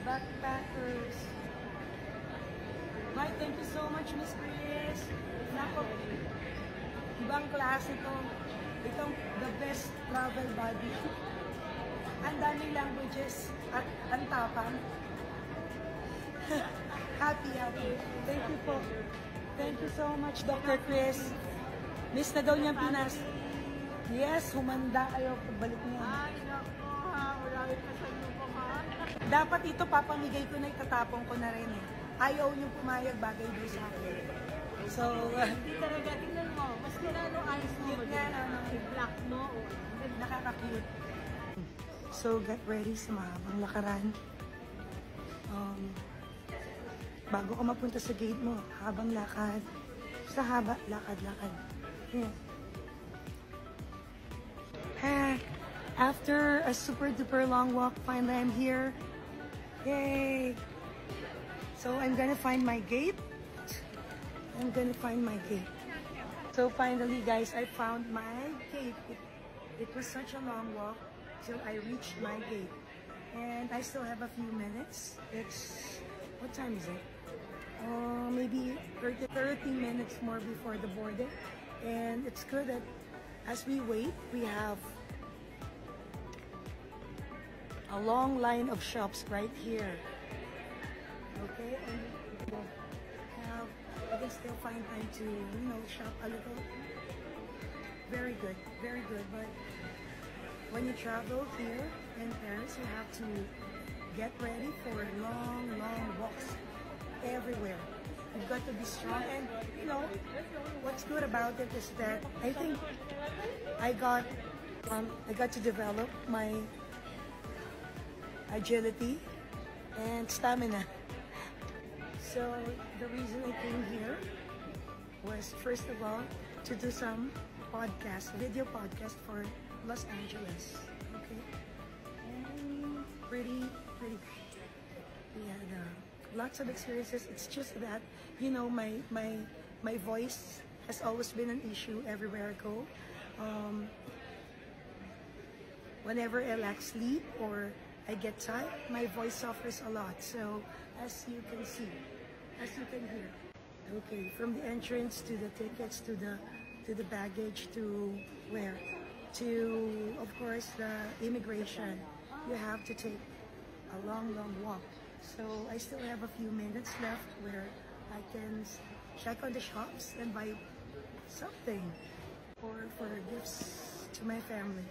Backpackers. Bye, thank you so much, Miss Chris. Nako, ibang klase ito. Itong the best travel buddy. Ang daming languages at ang tapang. Happy. Thank you po. Thank you so much, Dr. Chris. Miss na daw niyang Pinas. Yes, humanda kayo pagbalik niya. Ay, naku ha. Wala rin pasalubong ha. Dapat ito papamigay ko na, itatapon ko na rin eh. Ayaw niyong pumayag, bagay doon sa akin. So, Hindi talaga. Tingnan mo. Mas kinano ayos mo. cute nga, no? Black, no? Nakaka-cute. So, get ready sa mahabang lakaran. Bago ka mapunta sa gate mo, habang lakad. Sa haba, lakad. Yeah. After a super duper long walk, finally I'm here. Yay! So I'm gonna find my gate. So finally, guys, I found my gate. It was such a long walk till I reached my gate. And I still have a few minutes. What time is it? Maybe 30 minutes more before the boarding. And it's good that as we wait, we have a long line of shops right here. Okay, and I can still find time to, shop a little. Very good. But when you travel here in Paris, you have to get ready for long walks everywhere. You've got to be strong, and what's good about it is that I think I got to develop my agility and stamina. So the reason I came here was, first of all, to do some video podcast for Los Angeles. Okay, and pretty great. We had lots of experiences. It's just that, my voice has always been an issue everywhere I go. Whenever I lack sleep or I get tired, my voice suffers a lot. So as you can hear. Okay, from the entrance to the tickets to the baggage to where? To, of course, the immigration. You have to take a long walk. So I still have a few minutes left where I can check on the shops and buy something for gifts to my family.